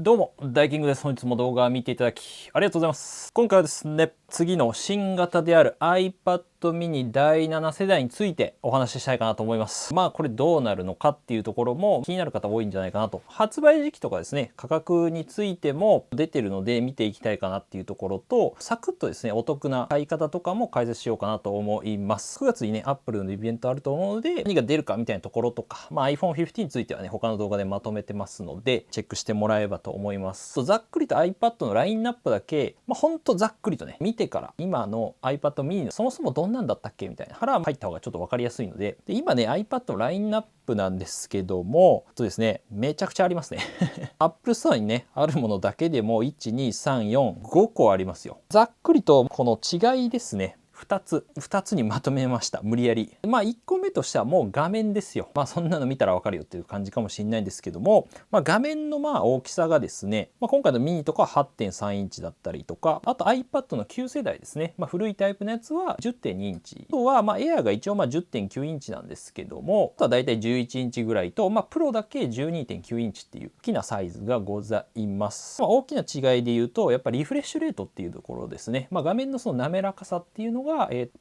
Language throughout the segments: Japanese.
どうも、ダイキングです。本日も動画を見ていただきありがとうございます。今回はですね、次の新型である iPad mini 第7世代についてお話ししたいかなと思います。これどうなるのかっていうところも気になる方多いんじゃないかなと。発売時期とかですね、価格についても出てるので見ていきたいかなっていうところと、サクッとですね、お得な買い方とかも解説しようかなと思います。9月にね、Apple のイベントあると思うので、何が出るかみたいなところとか、iPhone 15についてはね、他の動画でまとめてますので、チェックしてもらえればと思います。ざっくりと iPad のラインナップだけ、ほんとざっくりとね、見てから今の iPad mini のそもそもどんなんだったっけみたいな腹入った方がちょっと分かりやすいので、今ね iPad のラインナップなんですけどもですね、めちゃくちゃありますねApple Store にねあるものだけでも12345個ありますよ。ざっくりとこの違いですね、2つにまとめました。無理やり。1個目としてはもう画面ですよ。そんなの見たらわかるよっていう感じかもしれないんですけども、画面の大きさがですね、今回のミニとかは 8.3 インチだったりとか、あと iPad の旧世代ですね。古いタイプのやつは 10.2 インチ。あとはAir が一応10.9 インチなんですけども、あとはだいたい11インチぐらいと、プロだけ 12.9 インチっていう大きなサイズがございます。大きな違いで言うと、やっぱりリフレッシュレートっていうところですね。画面のその滑らかさっていうのが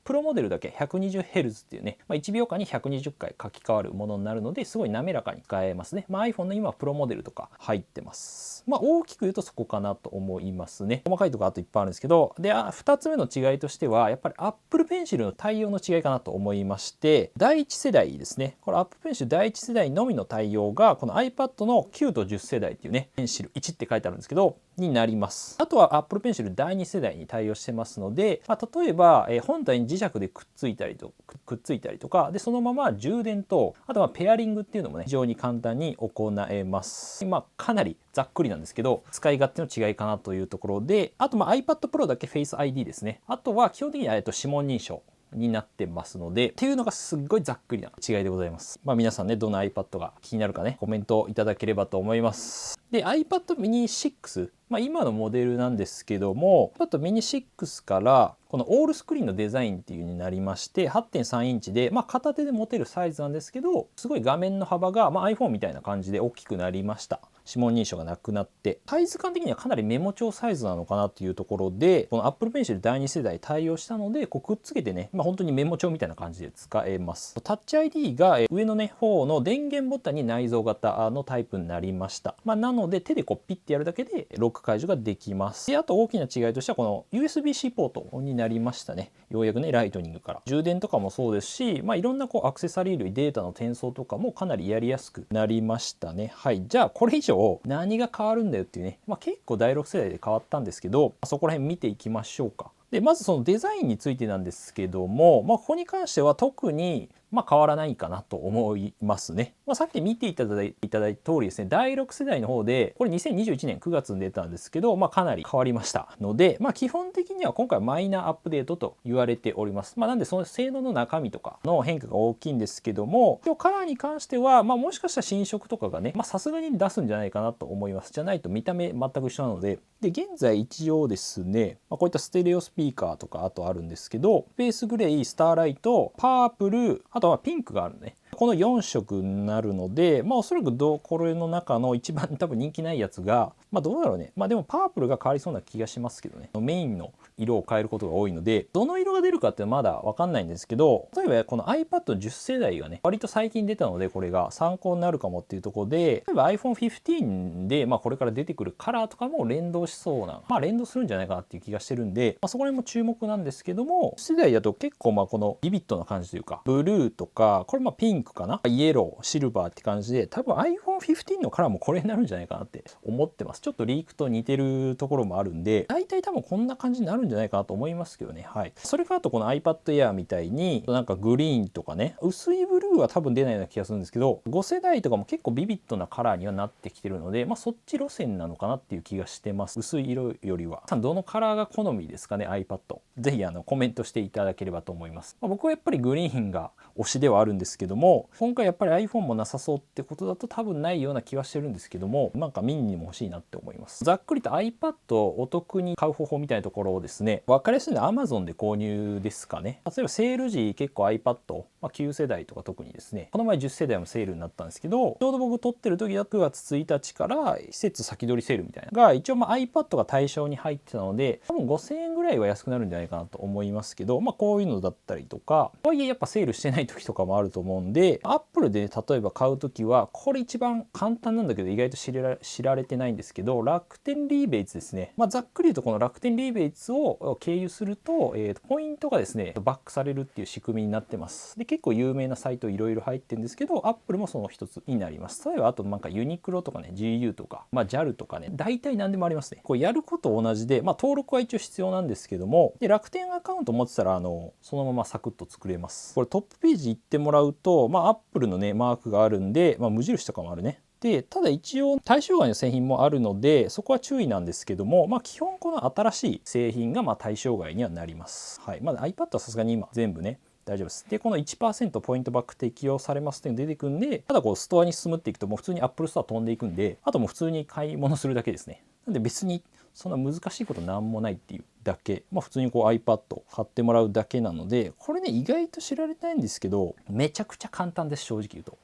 プロモデルだけ 120Hz っていうね、1秒間に120回書き換わるものになるので、すごい滑らかに使えますね。iPhone の今プロモデルとか入ってます。大きく言うとそこかなと思いますね。細かいところあといっぱいあるんですけど、で2つ目の違いとしてはやっぱり Apple Pencil の対応の違いかなと思いまして、第1世代ですね、これ Apple Pencil 第1世代のみの対応がこの iPad の9と10世代っていうね、ペンシル1って書いてあるんですけどになります。あとは Apple Pencil 第2世代に対応してますので、例えば本体に磁石でくっついたりとかで、そのまま充電と、あとはペアリングっていうのもね非常に簡単に行えます。かなりざっくりなんですけど、使い勝手の違いかなというところで、あとiPad Pro だけ Face ID ですね。あとは基本的には指紋認証になってますので、っていうのがすっごいざっくりな違いでございます。皆さんね、どの iPad が気になるかね、コメントいただければと思います。で iPad mini 6、今のモデルなんですけども、iPad mini 6からこのオールスクリーンのデザインっていう風になりまして、 8.3 インチで片手で持てるサイズなんですけど、すごい画面の幅がiPhone みたいな感じで大きくなりました。指紋認証がなくなって、サイズ感的にはかなりメモ帳サイズなのかなっていうところで、この Apple Pencil 第2世代対応したので、くっつけてね、本当にメモ帳みたいな感じで使えます。タッチ ID が上のね方の電源ボタンに内蔵型のタイプになりました。なので手でピッてやるだけでロック解除ができます。であと大きな違いとしてはこの USB-C ポートになりましたね。ようやくねライトニングから充電とかもそうですし、いろんなアクセサリー類、データの転送とかもかなりやりやすくなりましたね。はい、じゃあこれ以上何が変わるんだよっていうね、結構第6世代で変わったんですけど、そこら辺見ていきましょうか。でまずそのデザインについてなんですけども、ここに関しては特に変わらないかなと思いますね。さっき見ていただいた通りですね、第6世代の方でこれ2021年9月に出たんですけど、かなり変わりましたので、基本的には今回マイナーアップデートと言われております。なんでその性能の中身とかの変化が大きいんですけども、カラーに関してはもしかしたら新色とかがねさすがに出すんじゃないかなと思います。じゃないと見た目全く一緒なので。で現在一応ですね、こういったステレオスピーカーとかあとあるんですけど、スペースグレイ、スターライト、パープル、あとはピンクがあるね。この4色になるので、おそらくこれの中の一番多分人気ないやつが、どうだろうね。でもパープルが変わりそうな気がしますけどね。メインの色を変えることが多いので、どの色が出るかってまだわかんないんですけど、例えばこの iPad10 世代がね、割と最近出たので、これが参考になるかもっていうところで、例えば iPhone 15で、これから出てくるカラーとかも連動しそうな、連動するんじゃないかなっていう気がしてるんで、そこら辺も注目なんですけども、世代だと結構このビビッドな感じというか、ブルーとか、これピンクかな、イエロー、シルバーって感じで、多分 iPhone 15のカラーもこれになるんじゃないかなって思ってます。ちょっとリークと似てるところもあるんで、大体多分こんな感じになるんじゃないかなと思いますけどね。はい。それからあとこの iPad Air みたいになんかグリーンとかね、薄いブルーは多分出ないような気がするんですけど、5世代とかも結構ビビッドなカラーにはなってきてるので、そっち路線なのかなっていう気がしてます。薄い色よりは。どのカラーが好みですかね、 iPad。ぜひコメントしていただければと思います。僕はやっぱりグリーンが推しではあるんですけども、今回やっぱり iPhone もなさそうってことだと多分ないような気はしてるんですけども、なんかミニにも欲しいなって思います。ざっくりと iPad をお得に買う方法みたいなところをですね、分かりやすいのは Amazon で購入ですかね。例えばセール時結構 iPad、9世代とか特にですね、この前10世代もセールになったんですけど、ちょうど僕撮ってる時だと9月1日から施設先取りセールみたいなのが一応iPad が対象に入ってたので、多分5000円ぐらいは安くなるんじゃないかなと思いますけど、こういうのだったりとか、とはいえやっぱセールしてない時とかもあると思うんで、Apple で、例えば買う時はこれ一番簡単なんだけど意外と知られてないんですけど、楽天リーベイツですね。ざっくり言うとこの楽天リーベイツを経由すると、ポイントがですねバックされるっていう仕組みになってます。で結構有名なサイトいろいろ入ってるんですけど、 Apple もその一つになります。例えばあとユニクロとかね、 GU とか、JAL とかね、大体何でもありますね。これやること同じで、登録は一応必要なんですけども、で楽天アカウント持ってたらそのままサクッと作れます。これトップページ行ってもらうと、Apple のねマークがあるんで、無印とかもあるね。でただ一応対象外の製品もあるのでそこは注意なんですけども、基本この新しい製品が対象外にはなります。はい、iPad はさすがに今全部ね大丈夫です。でこの 1% ポイントバック適用されますっていうのが出てくるんで、ただストアに進むっていくともう普通に Apple ストア飛んでいくんで、あともう普通に買い物するだけですね。なんで別にそんな難しいことなんもないっていうだけ、普通にiPad 買ってもらうだけなので、これね意外と知られてないんですけど、めちゃくちゃ簡単です。正直言うと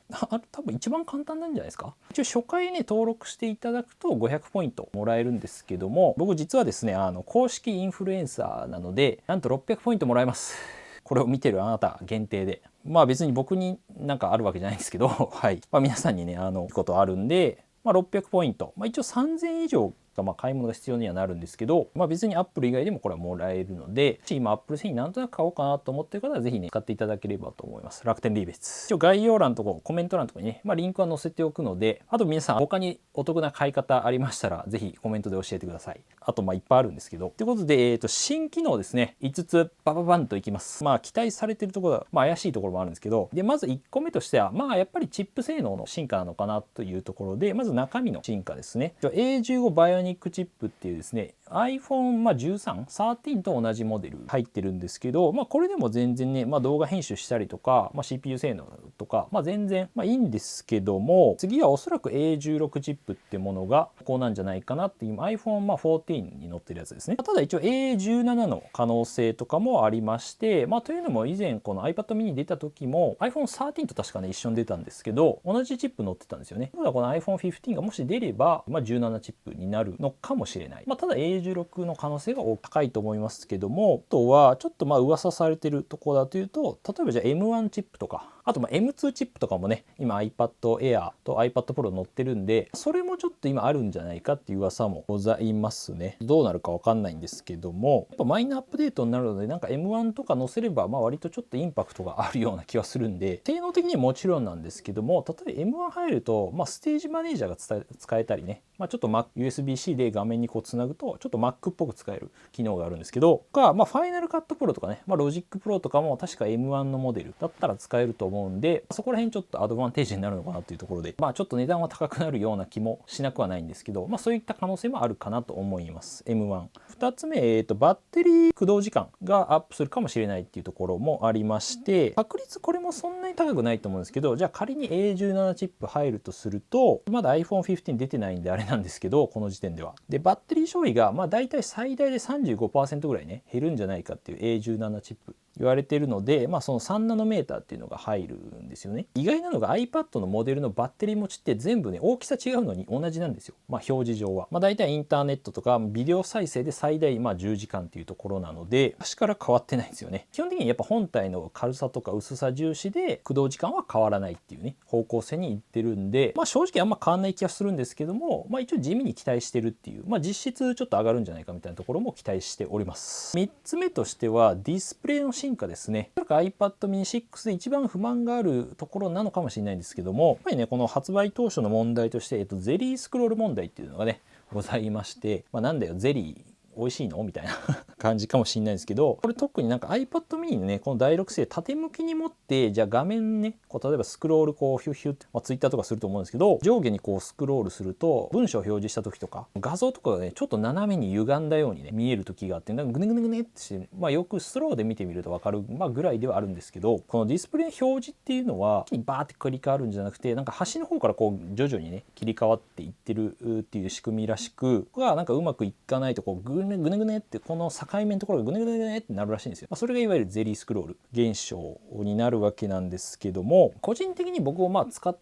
多分一番簡単なんじゃないですか。一応初回ね登録していただくと500ポイントもらえるんですけども、僕実はですね公式インフルエンサーなのでなんと600ポイントもらえます。これを見てるあなた限定で。別に僕になんかあるわけじゃないんですけどはい、皆さんにね聞くことあるんで、600ポイント、一応3000以上が買い物が必要にはなるんですけど、別に Apple 以外でもこれはもらえるので、今 Apple 製品なんとなく買おうかなと思ってる方はぜひね使っていただければと思います。楽天リーベイツ、一応概要欄とかコメント欄とかにね、リンクは載せておくので、あと皆さん他にお得な買い方ありましたらぜひコメントで教えてください。あといっぱいあるんですけど、ということで、新機能ですね5つバババンといきます。期待されてるところは、怪しいところもあるんですけど、でまず1個目としてはやっぱりチップ性能の進化なのかなというところで、まず中身の進化ですね。A15 バイオニックチップっていうですね iPhone13、13と同じモデル入ってるんですけど、これでも全然ね、動画編集したりとか、CPU 性能とか、全然いいんですけども、次はおそらく A16 チップってものがこうなんじゃないかなっていう iPhone14 に載ってるやつですね。ただ一応 A17 の可能性とかもありまして、というのも以前この iPad mini 出た時も iPhone13 と確かね一緒に出たんですけど、同じチップ載ってたんですよね。ただこの iPhone15 がもし出れば、17チップになるのかもしれない。ただ A16 の可能性が高いと思いますけども、あとはちょっと噂されてるところだというと、例えばじゃあ M1 チップとか、あとM2 チップとかもね今 iPad Air と iPad Pro 載ってるんで、それもちょっと今あるんじゃないかっていう噂もございますね。どうなるかわかんないんですけども、やっぱマイナーアップデートになるので、なんか M1 とか載せれば割とちょっとインパクトがあるような気はするんで、性能的にはもちろんなんですけども、例えば M1 入ると、ステージマネージャーが使えたりね、ちょっと USB-C で画面につなぐとちょっと Mac っぽく使える機能があるんですけど、ファイナルカットプロとかね、ロジックプロとかも確か M1 のモデルだったら使えると思うんで、そこら辺ちょっとアドバンテージになるのかなというところで、ちょっと値段は高くなるような気もしなくはないんですけど、そういった可能性もあるかなと思います。 M1。 2つ目、バッテリー駆動時間がアップするかもしれないっていうところもありまして、確率これもそんなに高くないと思うんですけど、じゃあ仮に A17 チップ入るとすると、まだ iPhone15 出てないんであれなんですけど、この時点ではでバッテリー消費がだいたい最大で 35% ぐらいね減るんじゃないかっていう A17 チップ言われているので、その3ナノメーターっていうのが入るんですよね。意外なのが iPad のモデルのバッテリー持ちって全部ね大きさ違うのに同じなんですよ。表示上はだいたいインターネットとかビデオ再生で最大10時間っていうところなので、昔から変わってないんですよね。基本的にやっぱ本体の軽さとか薄さ重視で駆動時間は変わらないっていうね方向性にいってるんで、正直あんま変わんない気がするんですけども、一応地味に期待してるっていう、実質ちょっと上がるんじゃないかみたいなところも期待しております。3つ目としてはディスプレイの進化ですね。iPad mini 6で一番不満があるところなのかもしれないんですけども、やっぱりねこの発売当初の問題として、ゼリースクロール問題っていうのがねございまして、なんだよゼリー美味しいのみたいな感じかもしれないですけど、これ特になんか iPad mini のねこの第6世縦向きに持って、じゃあ画面ねこう例えばスクロールこうヒュッヒュッって、Twitter とかすると思うんですけど、上下にこうスクロールすると文章を表示した時とか画像とかがねちょっと斜めに歪んだようにね見える時があって、なんかグネグネグネってして、よくスローで見てみると分かる、ぐらいではあるんですけど、このディスプレイ表示っていうのはバーって切り替わるんじゃなくて、なんか端の方からこう徐々にね切り替わっていってるっていう仕組みらしく、ここがなんかうまくいかないとこうグネグネグネってこの境目のところがグネグネグネってなるらしいんですよ。それがいわゆるゼリースクロール現象になるわけなんですけども、個人的に僕も使っ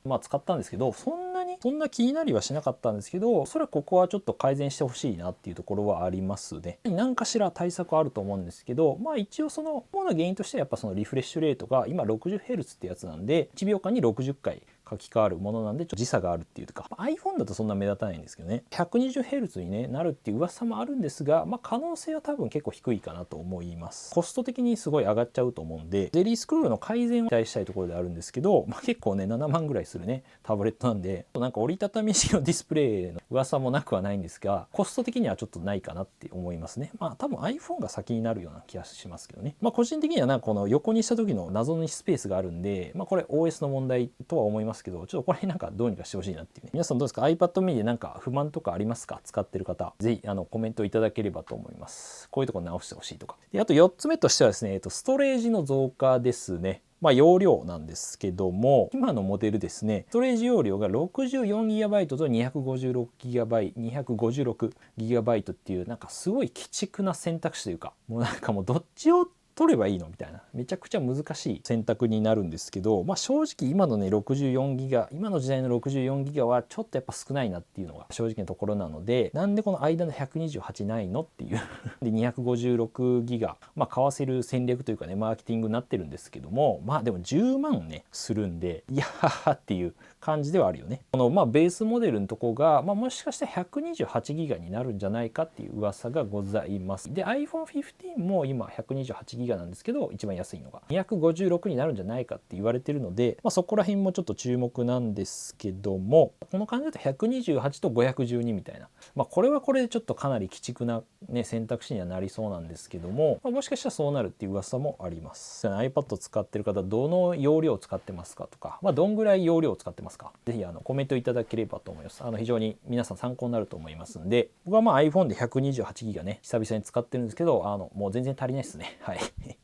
たんですけど、そんな気になりはしなかったんですけど、それはここはちょっと改善してほしいなっていうところはありますね。何かしら対策あると思うんですけど、一応その主な原因としてはやっぱそのリフレッシュレートが今 60Hz ってやつなんで、1秒間に60回書き換わるものなんでちょっと時差があるっていうか、iPhone だとそんな目立たないんですけどね、 120Hz に、なるっていう噂もあるんですが、可能性は多分結構低いかなと思います。コスト的にすごい上がっちゃうと思うんで、ゼリースクロールの改善を期待したいところであるんですけど、結構ね7万ぐらいするねタブレットなんで、なんか折りたたみ式のディスプレイの噂もなくはないんですが、コスト的にはちょっとないかなって思いますね。多分 iPhone が先になるような気がしますけどね。個人的にはなんかこの横にした時の謎のスペースがあるんで、これ OS の問題とは思いますけど、ちょっとこれなんかどうにかしてほしいなっていうね。皆さんどうですか？ iPad mini でなんか不満とかありますか？使ってる方ぜひコメントいただければと思います。こういうところ直してほしいとか。であと4つ目としてはですね、ストレージの増加ですね。容量なんですけども、今のモデルですね、ストレージ容量が 64GB と 256GB っていうなんかすごい鬼畜な選択肢というか、もうなんかもうどっちを取ればいいのみたいな、めちゃくちゃ難しい選択になるんですけど、正直今のね64ギガ、今の時代の64ギガはちょっとやっぱ少ないなっていうのが正直なところなので、なんでこの間の128ないのっていうで256ギガ買わせる戦略というかね、マーケティングになってるんですけども、でも10万ねするんで、いやーっていう感じではあるよね。このベースモデルのとこが、もしかしたら128ギガになるんじゃないかっていう噂がございます。で iPhone15 も今128ギガなんですけど、一番安いのが256になるんじゃないかって言われてるので、そこら辺もちょっと注目なんですけども、この感じだと128と512みたいな、これはこれでちょっとかなり鬼畜な、選択肢にはなりそうなんですけども、もしかしたらそうなるっていう噂もあります。iPad 使ってる方どの容量を使ってますかとか、どんぐらい容量を使ってますか、ぜひコメントいただければと思います。非常に皆さん参考になると思いますんで、僕はiPhone で128ギガね久々に使ってるんですけど、もう全然足りないですね。はい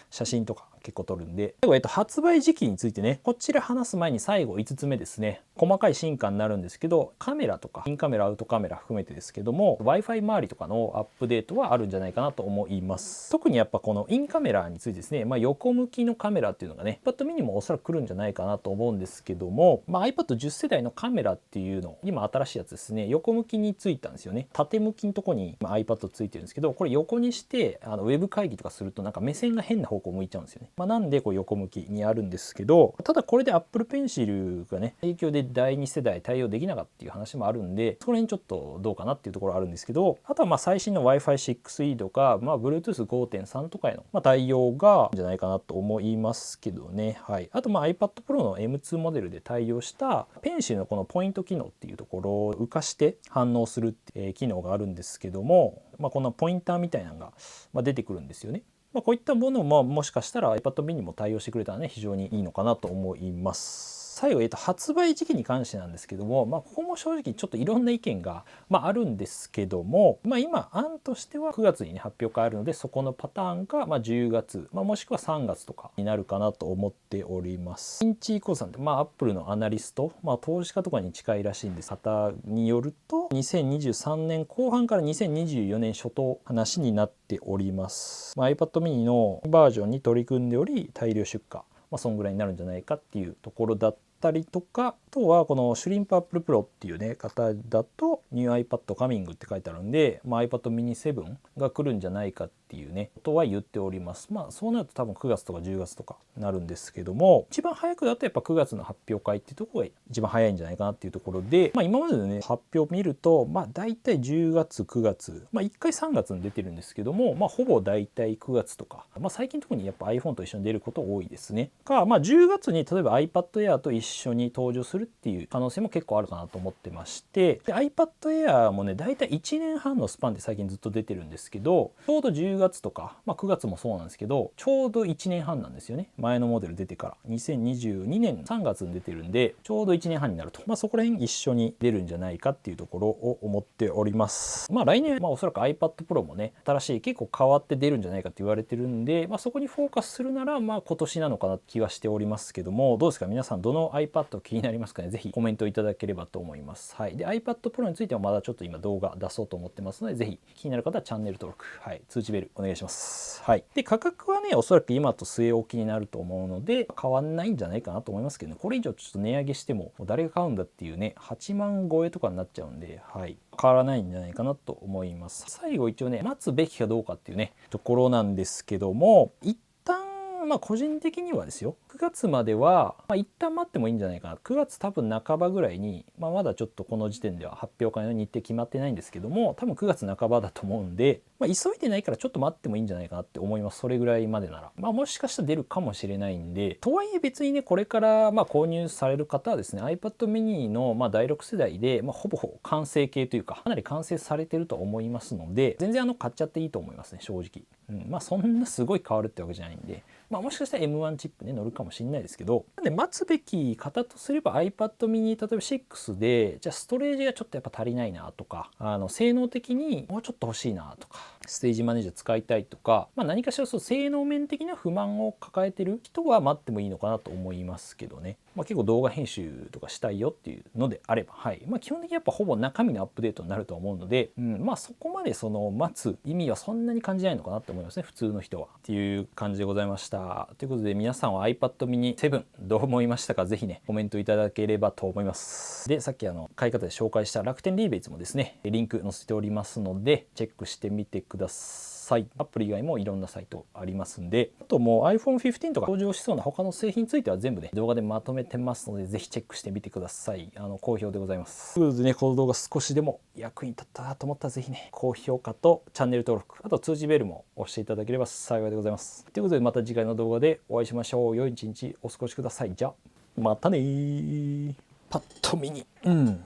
写真とか結構撮るんで。最後、発売時期についてね、こちら話す前に最後5つ目ですね。細かい進化になるんですけど、カメラとかインカメラアウトカメラ含めてですけども、 Wi-Fi 周りとかのアップデートはあるんじゃないかなと思います。特にやっぱこのインカメラについてですね、横向きのカメラっていうのがね iPad mini もおそらく来るんじゃないかなと思うんですけども、iPad10 世代のカメラっていうの、今新しいやつですね、横向きについたんですよね。縦向きのとこに iPad ついてるんですけど、これ横にしてウェブ会議とかするとなんか目線が変な方向向いちゃうんですよね。なんでこう横向きにあるんですけど、ただこれで Apple Pencil がね影響で第2世代対応できなかったっていう話もあるんで、そこら辺ちょっとどうかなっていうところあるんですけど、あとは最新の Wi-Fi6E とか、Bluetooth 5.3 とかへの対応がいいんじゃないかなと思いますけどね。はい。あとiPad Pro の M2 モデルで対応したペンシルのこのポイント機能っていうところを浮かして反応するって機能があるんですけども、このポインターみたいなのが出てくるんですよね。こういったものももしかしたら iPad mini も対応してくれたらね、非常にいいのかなと思います。最後、発売時期に関してなんですけども、ここも正直ちょっといろんな意見が、あるんですけども、今案としては9月に、発表会あるので、そこのパターンが10月、もしくは3月とかになるかなと思っております。インチーコーさんって、アップルのアナリスト、投資家とかに近いらしいんです。方によると、2023年後半から2024年初頭話になっております。iPad mini のバージョンに取り組んでおり、大量出荷、そんぐらいになるんじゃないかっていうところだったりとか、あとはこのシュリンプアップルプロっていうね方だとニュー iPad カミングって書いてあるんで、iPad mini 7が来るんじゃないかってっていうねことは言っております。まあそうなると多分9月とか10月とかなるんですけども、一番早くだとやっぱ9月の発表会っていうところが一番早いんじゃないかなっていうところで、まあ今までのね発表を見るとまあ大体10月9月、まあ1回3月に出てるんですけども、まあほぼ大体9月とか、まあ最近特にやっぱ iPhone と一緒に出ること多いですね。まあ10月に例えば iPad Air と一緒に登場するっていう可能性も結構あるかなと思ってまして、で iPad Air もね大体1年半のスパンで最近ずっと出てるんですけど、ちょうど10月とか、まあ、9月もそうなんですけどちょうど1年半なんですよね。前のモデル出てから2022年3月に出てるんでちょうど1年半になると、まあ、そこら辺一緒に出るんじゃないかっていうところを思っております。まあ来年、まあ、おそらく iPad Pro もね新しい結構変わって出るんじゃないかって言われてるんで、まあ、そこにフォーカスするならまあ今年なのかなって気はしておりますけども、どうですか皆さん、どの iPad 気になりますかね。ぜひコメントいただければと思います。はい、で iPad Pro についてはまだちょっと今動画出そうと思ってますので、ぜひ気になる方はチャンネル登録、はい、通知ベルお願いします。はい、で価格はねおそらく今と据え置きになると思うので変わんないんじゃないかなと思いますけどね。これ以上ちょっと値上げしても誰が買うんだっていうね8万超えとかになっちゃうんで、はい、変わらないんじゃないかなと思います。最後一応ね待つべきかどうかっていうねところなんですけども、一旦まあ個人的にはですよ、9月までは、まあ、一旦待ってもいいんじゃないかな。9月多分半ばぐらいに、まあ、まだちょっとこの時点では発表会の日程決まってないんですけども、多分9月半ばだと思うんで、まあ、急いでないからちょっと待ってもいいんじゃないかなって思います。それぐらいまでなら、まあ、もしかしたら出るかもしれないんで、とはいえ別にねこれからまあ購入される方はですね iPad mini のまあ第6世代で、まあ、ほぼ完成形というかかなり完成されてると思いますので、全然買っちゃっていいと思いますね正直。まあそんなすごい変わるってわけじゃないんで、まあ、もしかしたら M1 チップね乗るかもしれないですけど、なんで待つべき方とすれば iPad mini 例えば6でじゃあストレージがちょっとやっぱ足りないなとか、性能的にもうちょっと欲しいなとか、ステージマネージャー使いたいとか、まあ、何かしらそう性能面的な不満を抱えてる人は待ってもいいのかなと思いますけどね。まあ、結構動画編集とかしたいよっていうのであれば、はい、まあ、基本的にやっぱほぼ中身のアップデートになると思うので、まあそこまで待つ意味はそんなに感じないのかなって思いますね、普通の人は。っていう感じでございました。ということで皆さんは iPad mini 7どう思いましたか。ぜひねコメントいただければと思います。でさっき買い方で紹介した楽天リーベイツもですねリンク載せておりますのでチェックしてみてください。アプリ以外もいろんなサイトありますんで、あともう iPhone 15とか登場しそうな他の製品については全部ね動画でまとめてますので、ぜひチェックしてみてください。好評でございます。ということでね、この動画少しでも役に立ったなと思ったらぜひね高評価とチャンネル登録、あと通知ベルも押していただければ幸いでございます。ということでまた次回の動画でお会いしましょう。良い一日お過ごしください。じゃあまたね。パッと見に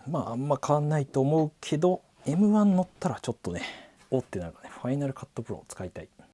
まああんま変わんないと思うけど M1 乗ったらちょっとねおってなるかね。ファイナルカットプロを使いたい。